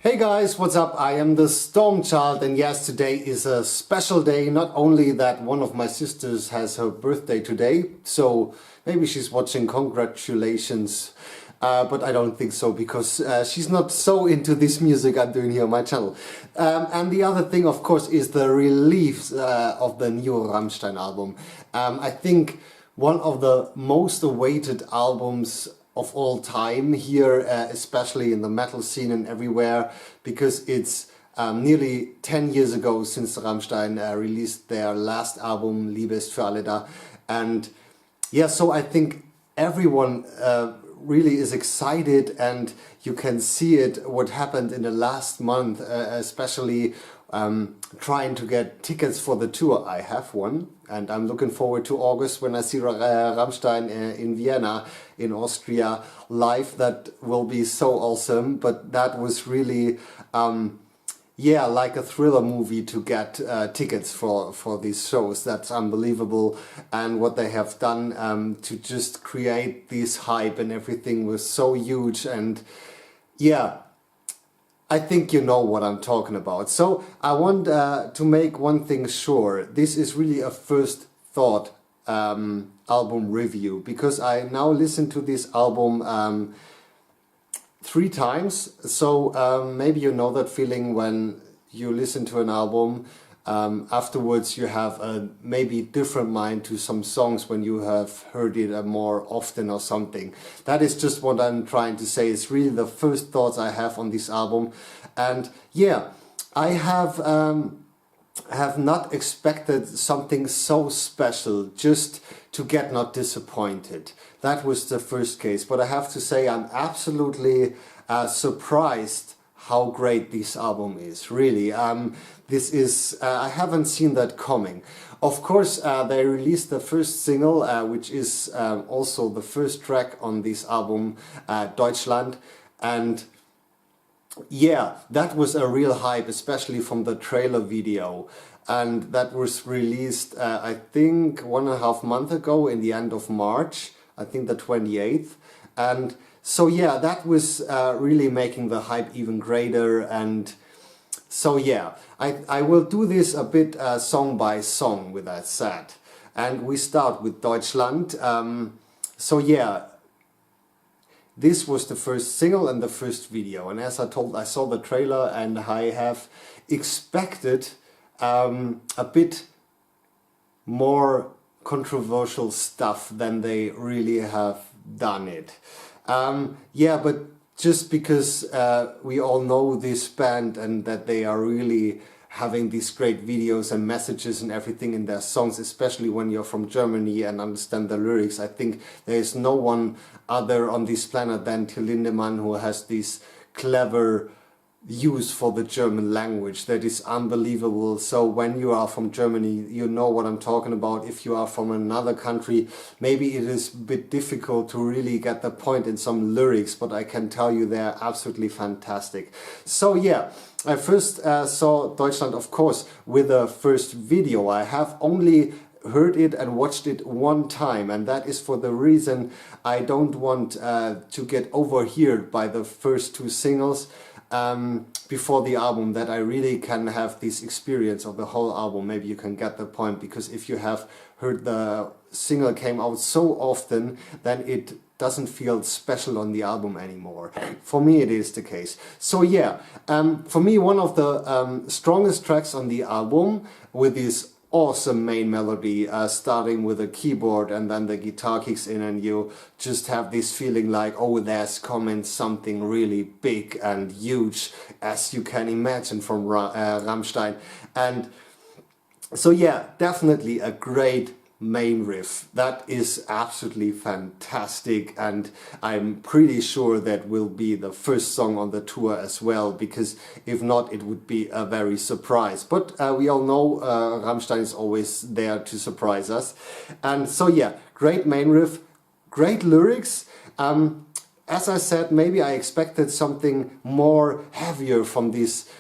Hey guys, what's up? I am the Stormchild, and yes, today is a special day. Not only that one of my sisters has her birthday today, so maybe she's watching, congratulations. But I don't think so, because she's not so into this music I'm doing here on my channel. And the other thing, of course, is the release of the new RAMMSTEIN album. I think one of the most awaited albums of all time here, especially in the metal scene and everywhere, because it's nearly 10 years ago since RAMMSTEIN released their last album, Liebe ist für alle da. And yeah, so I think everyone really is excited, and you can see it, what happened in the last month, especially trying to get tickets for the tour. I have one, and I'm looking forward to August when I see RAMMSTEIN in Vienna, in Austria, live. That will be so awesome. But that was really, yeah, like a thriller movie to get tickets for these shows. That's unbelievable. And what they have done to just create this hype and everything was so huge. And yeah, I think you know what I'm talking about. So I want to make one thing sure. This is really a first thought album review, because I now listened to this album 3 times. So maybe you know that feeling when you listen to an album, afterwards you have a maybe different mind to some songs when you have heard it more often or something. That is just what I'm trying to say. It's really the first thoughts I have on this album. And yeah, I have not expected something so special, just to get not disappointed. That was the first case. But I have to say I'm absolutely surprised how great this album is, really. This is, I haven't seen that coming. Of course, they released the first single, which is also the first track on this album, Deutschland. And yeah, that was a real hype, especially from the trailer video. And that was released, I think, 1.5 months ago, in the end of March, I think the 28th. And so yeah, that was really making the hype even greater. And so yeah, I will do this a bit song by song, with that said. And we start with Deutschland. So yeah, this was the first single and the first video. And as I told, I saw the trailer and I have expected a bit more controversial stuff than they really have done it. Yeah, but just because we all know this band and that they are really having these great videos and messages and everything in their songs, especially when you're from Germany and understand the lyrics, I think there is no one other on this planet than Till Lindemann who has this clever use for the German language that is unbelievable. So when you are from Germany, you know what I'm talking about. If you are from another country, maybe it is a bit difficult to really get the point in some lyrics, but I can tell you they're absolutely fantastic. So yeah, I first saw Deutschland, of course, with the first video. I have only heard it and watched it 1 time, and that is for the reason I don't want to get overheard by the first 2 singles before the album, that I really can have this experience of the whole album. Maybe you can get the point, because if you have heard the single came out so often, then it doesn't feel special on the album anymore. For me it is the case. So yeah, for me one of the strongest tracks on the album, with this awesome main melody starting with a keyboard and then the guitar kicks in, and you just have this feeling like, oh, there's coming something really big and huge, as you can imagine from RAMMSTEIN. And so yeah, definitely a great main riff. That is absolutely fantastic, and I'm pretty sure that will be the first song on the tour as well, because if not, it would be a very surprise. But we all know RAMMSTEIN is always there to surprise us. And so yeah, great main riff, great lyrics. As I said, maybe I expected something more heavier from this.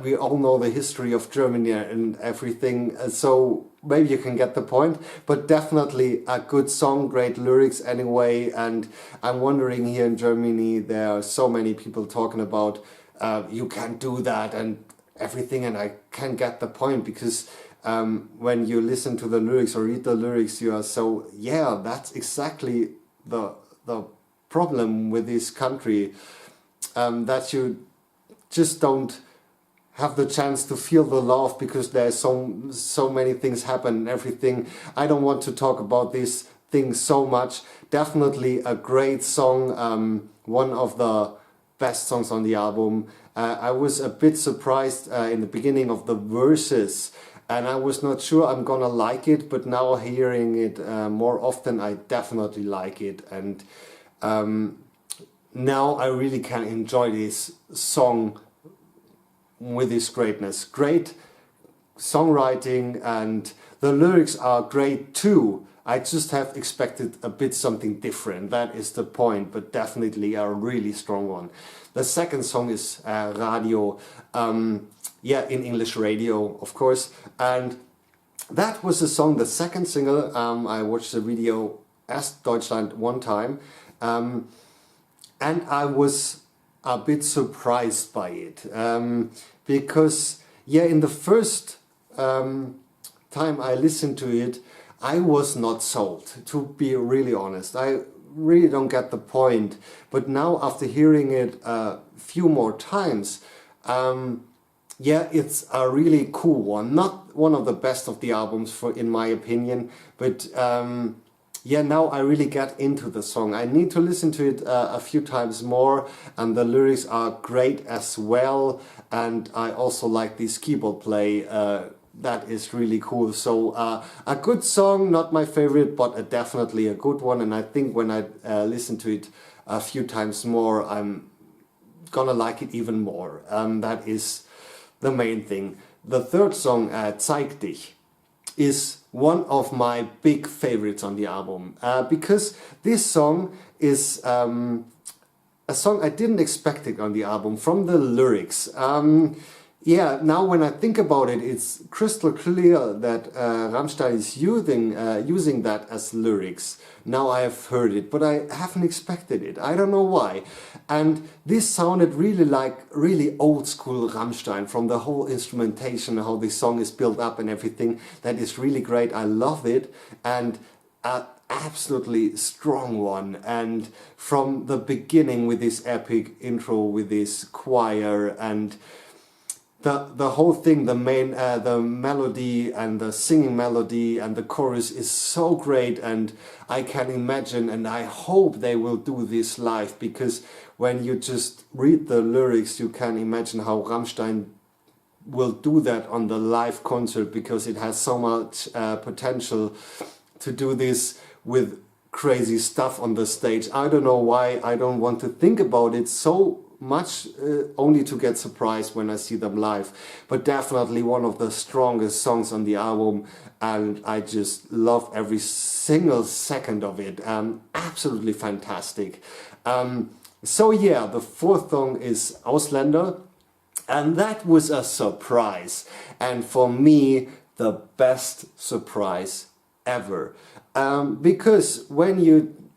We all know the history of Germany and everything, so maybe you can get the point. But definitely a good song, great lyrics anyway. And I'm wondering, here in Germany there are so many people talking about you can't do that and everything, and I can get the point, because when you listen to the lyrics or read the lyrics, you are so, yeah, that's exactly the problem with this country, that you just don't have the chance to feel the love, because there's so many things happen and everything. I don't want to talk about these things so much. Definitely a great song, one of the best songs on the album. I was a bit surprised in the beginning of the verses, and I was not sure I'm gonna like it, but now hearing it more often, I definitely like it. And now I really can enjoy this song with this greatness. Great songwriting, and the lyrics are great too. I just have expected a bit something different, that is the point, but definitely a really strong one. The second song is Radio, yeah, in English radio, of course, and that was the song, the second single. I watched the video as Deutschland one time, and I was a bit surprised by it, because yeah, in the first time I listened to it, I was not sold, to be really honest. I really don't get the point, but now after hearing it a few more times, yeah, it's a really cool one. Not one of the best of the albums, in my opinion, but yeah, now I really get into the song. I need to listen to it a few times more, and the lyrics are great as well. And I also like this keyboard play. That is really cool. So a good song, not my favorite, but definitely a good one. And I think when I listen to it a few times more, I'm gonna like it even more. That is the main thing. The third song, Zeig dich, is one of my big favorites on the album, because this song is a song I didn't expect it on the album from the lyrics. Yeah, now when I think about it, it's crystal clear that RAMMSTEIN is using that as lyrics. Now I have heard it, but I haven't expected it. I don't know why. And this sounded really like really old school RAMMSTEIN, from the whole instrumentation, how this song is built up and everything. That is really great. I love it. And absolutely strong one, and from the beginning with this epic intro with this choir and the whole thing, the melody and the singing melody and the chorus is so great. And I can imagine, and I hope they will do this live, because when you just read the lyrics you can imagine how RAMMSTEIN will do that on the live concert, because it has so much potential to do this with crazy stuff on the stage. I don't know why. I don't want to think about it so much, only to get surprised when I see them live. But definitely one of the strongest songs on the album, and I just love every single second of it. Absolutely fantastic. So yeah, the fourth song is Ausländer, and that was a surprise, and for me the best surprise ever. Because when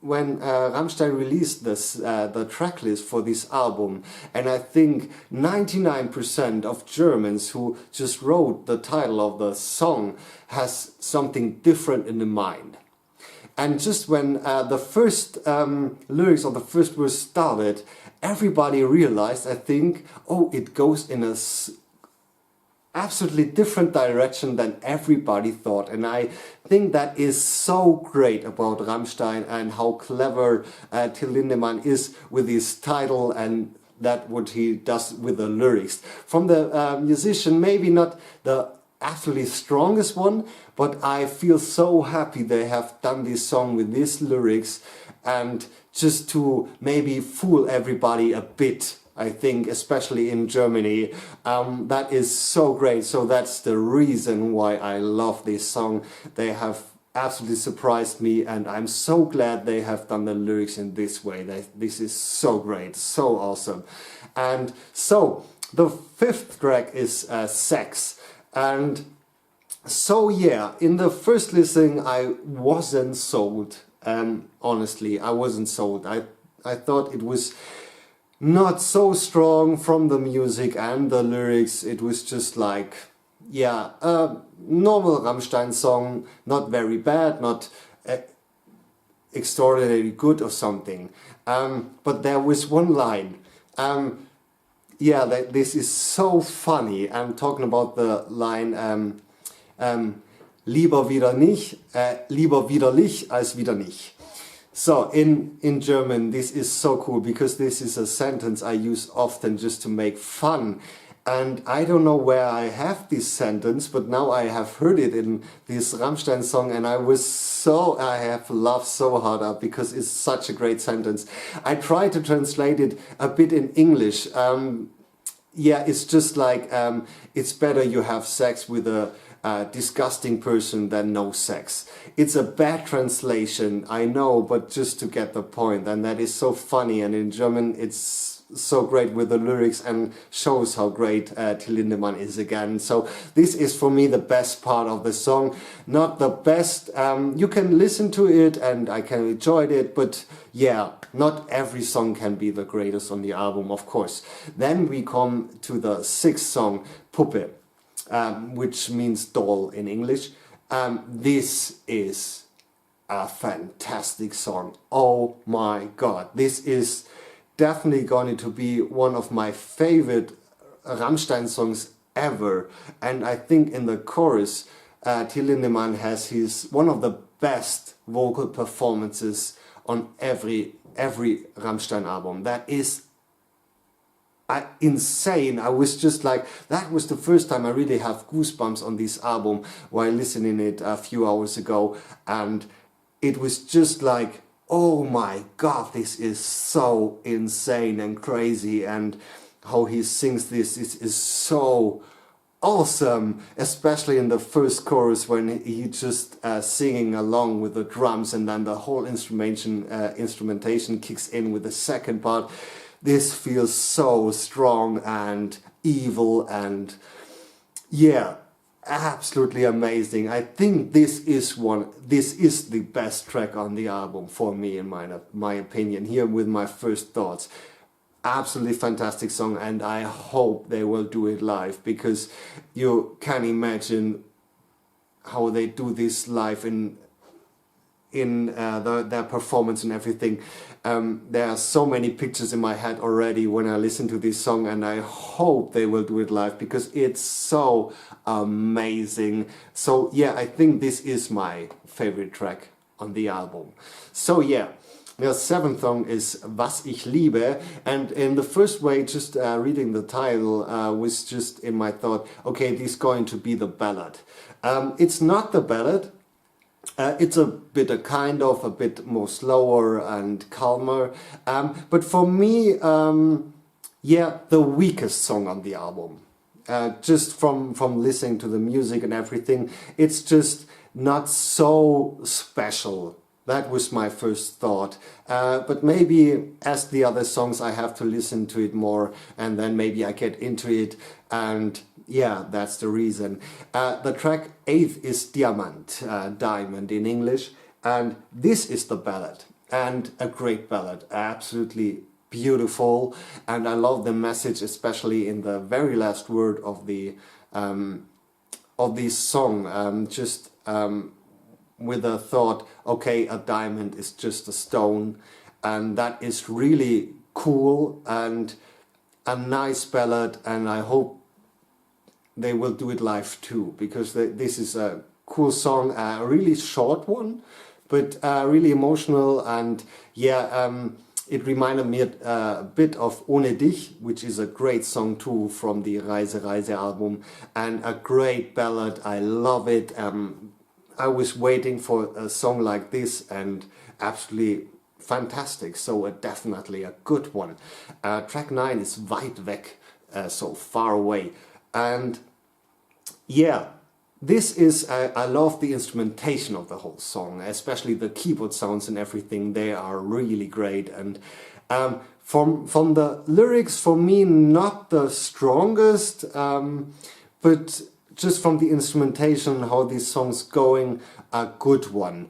RAMMSTEIN released the tracklist for this album, and I think 99% of Germans who just wrote the title of the song has something different in the mind. And just when the first lyrics or the first verse started, everybody realized, I think, oh, it goes in a absolutely different direction than everybody thought. And I think that is so great about RAMMSTEIN, and how clever Till Lindemann is with his title and that what he does with the lyrics. From the musician, maybe not the absolutely strongest one, but I feel so happy they have done this song with these lyrics, and just to maybe fool everybody a bit, I think, especially in Germany. That is so great. So that's the reason why I love this song. They have absolutely surprised me, and I'm so glad they have done the lyrics in this way. This is so great, so awesome. And so the fifth track is Sex. And so yeah, in the first listening I wasn't sold. Honestly, I wasn't sold. I thought it was not so strong from the music and the lyrics. It was just like, yeah, a normal Rammstein song, not very bad, not extraordinarily good or something. But there was one line. Yeah, this is so funny. I'm talking about the line lieber wieder nicht, lieber widerlich als wieder nicht. So in German, this is so cool because this is a sentence I use often just to make fun. And I don't know where I have this sentence, but now I have heard it in this Rammstein song and I have laughed so hard up because it's such a great sentence. I tried to translate it a bit in English. Yeah, it's just like, it's better you have sex with a disgusting person than no sex. It's a bad translation, I know, but just to get the point, and that is so funny, and in German it's so great with the lyrics and shows how great Till Lindemann is again. So this is for me the best part of the song. Not the best, you can listen to it and I can enjoy it, but yeah, not every song can be the greatest on the album, of course. Then we come to the sixth song, Puppe, which means doll in English. This is a fantastic song. Oh my god, this is definitely going to be one of my favorite Rammstein songs ever. And I think in the chorus, Till Lindemann has one of the best vocal performances on every Rammstein album. That is insane. I was just like, that was the first time I really have goosebumps on this album while listening it a few hours ago, and it was just like, oh my god, this is so insane and crazy, and how he sings this is so awesome, especially in the first chorus when he just singing along with the drums, and then the whole instrumentation kicks in with the second part. This feels so strong and evil and yeah, absolutely amazing. I think this is the best track on the album for me, in my opinion, here with my first thoughts. Absolutely fantastic song, and I hope they will do it live, because you can imagine how they do this live in their performance and everything. There are so many pictures in my head already when I listen to this song, and I hope they will do it live because it's so amazing. So yeah, I think this is my favorite track on the album. So yeah, the seventh song is Was ich liebe, and in the first way, just reading the title was just in my thought, okay, this is going to be the ballad. It's not the ballad. It's a bit more slower and calmer, but for me, yeah, the weakest song on the album. Just from listening to the music and everything, it's just not so special. That was my first thought, but maybe as the other songs I have to listen to it more, and then maybe I get into it, and yeah, that's the reason. The track 8 is Diamant, Diamond in English, and this is the ballad, and a great ballad, absolutely beautiful, and I love the message, especially in the very last word of the song, with the thought, okay, a diamond is just a stone, and that is really cool and a nice ballad, and I hope they will do it live too, because this is a cool song, a really short one, but really emotional, and yeah, it reminded me a bit of Ohne Dich, which is a great song too from the Reise Reise album, and a great ballad. I love it. I was waiting for a song like this, and absolutely fantastic, so definitely a good one. Track 9 is Weit weg, so far away, and yeah, this is, I love the instrumentation of the whole song, especially the keyboard sounds and everything. They are really great, and from the lyrics, for me, not the strongest, but just from the instrumentation, how these songs going, a good one.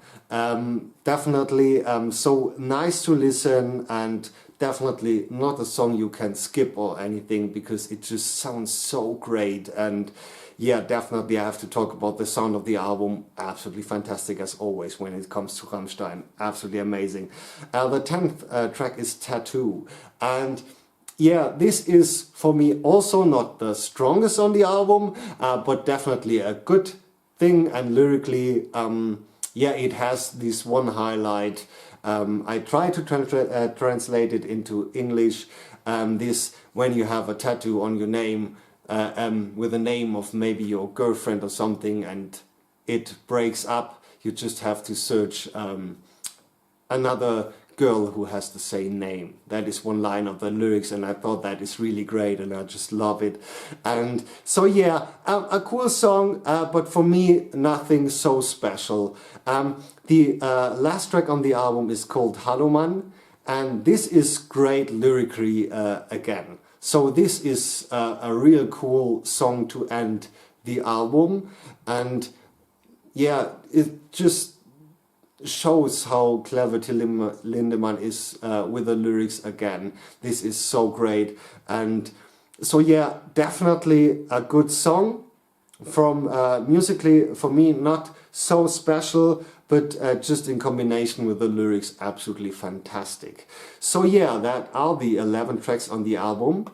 Definitely so nice to listen and definitely not a song you can skip or anything, because it just sounds so great. And yeah, definitely I have to talk about the sound of the album. Absolutely fantastic as always when it comes to Rammstein. Absolutely amazing. The 10th track is Tattoo. And yeah, this is for me also not the strongest on the album, but definitely a good thing. And lyrically, yeah, it has this one highlight. I try to translate it into English. This, when you have a tattoo on your name, with the name of maybe your girlfriend or something, and it breaks up, you just have to search another girl who has the same name. That is one line of the lyrics, and I thought that is really great, and I just love it. And so yeah, a cool song, but for me nothing so special. The last track on the album is called Haluman, and this is great lyrically again. So this is a real cool song to end the album, and yeah, it just shows how clever Till Lindemann is with the lyrics again. This is so great. And so yeah, definitely a good song. From musically, for me, not so special, but just in combination with the lyrics, absolutely fantastic. So yeah, that are the 11 tracks on the album.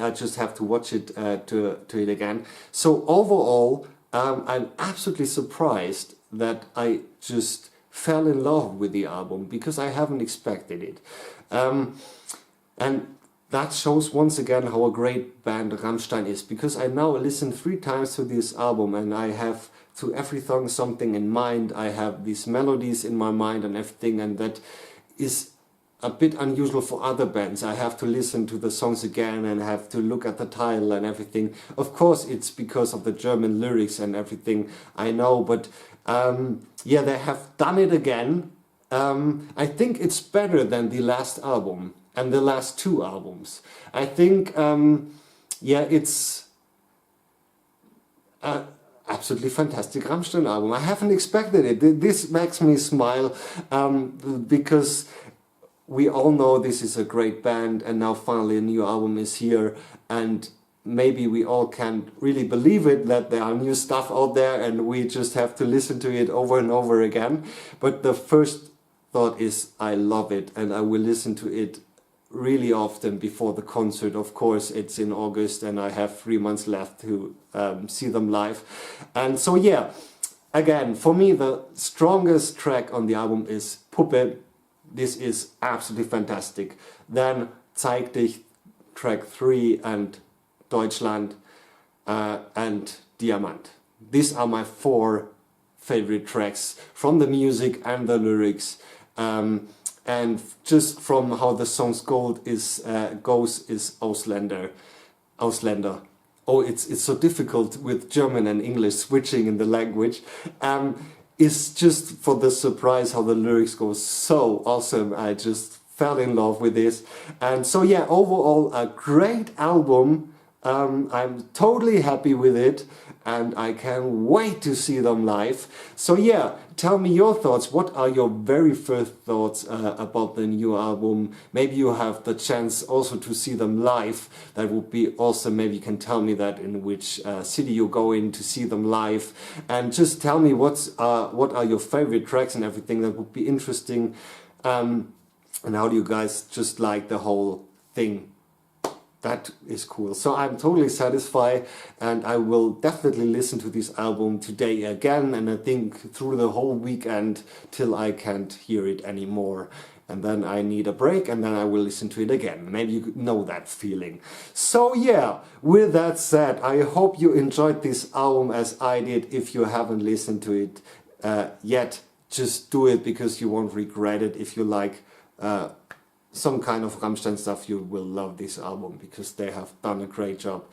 I just have to watch it to it again. So overall, I'm absolutely surprised that I just fell in love with the album, because I haven't expected it. And that shows once again how a great band Rammstein is, because I now listened 3 times to this album, and I have to every song something in mind. I have these melodies in my mind and everything, and that is a bit unusual for other bands. I have to listen to the songs again and have to look at the title and everything. Of course, it's because of the German lyrics and everything, I know, but yeah, they have done it again. I think it's better than the last album and the last 2 albums. I think, yeah, it's absolutely fantastic Rammstein album. I haven't expected it. This makes me smile, because we all know this is a great band, and now finally a new album is here, and maybe we all can't really believe it, that there are new stuff out there and we just have to listen to it over and over again. But the first thought is, I love it, and I will listen to it really often before the concert. Of course, it's in August, and I have 3 months left to see them live. And so yeah, again, for me the strongest track on the album is Puppe. This is absolutely fantastic. Then Zeig dich, track 3, and Deutschland, and Diamant. These are my 4 favorite tracks from the music and the lyrics, and just from how the song's goes is Ausländer. Oh, it's so difficult with German and English switching in the language. It's just for the surprise how the lyrics go so awesome. I just fell in love with this. And so yeah, overall a great album. I'm totally happy with it, and I can't wait to see them live. So yeah, tell me your thoughts. What are your very first thoughts about the new album? Maybe you have the chance also to see them live. That would be awesome. Maybe you can tell me that, in which city you go in to see them live, and just tell me what are your favorite tracks and everything. That would be interesting. And how do you guys just like the whole thing? That is cool. So I'm totally satisfied, and I will definitely listen to this album today again, and I think through the whole weekend till I can't hear it anymore. And then I need a break, and then I will listen to it again. Maybe you know that feeling. So yeah, with that said, I hope you enjoyed this album as I did. If you haven't listened to it yet, just do it, because you won't regret it. If you like some kind of Rammstein stuff, you will love this album, because they have done a great job.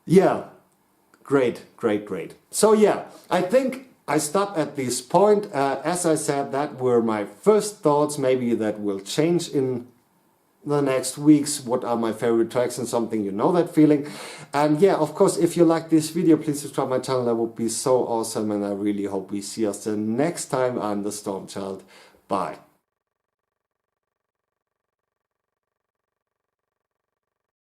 Yeah, great. So yeah, I think I stop at this point. As I said, that were my first thoughts. Maybe that will change in the next weeks. What are my favorite tracks and something, you know that feeling. And yeah, of course, if you like this video, please subscribe my channel. That would be so awesome, and I really hope we see us the next time. I'm the Stormchild. Bye.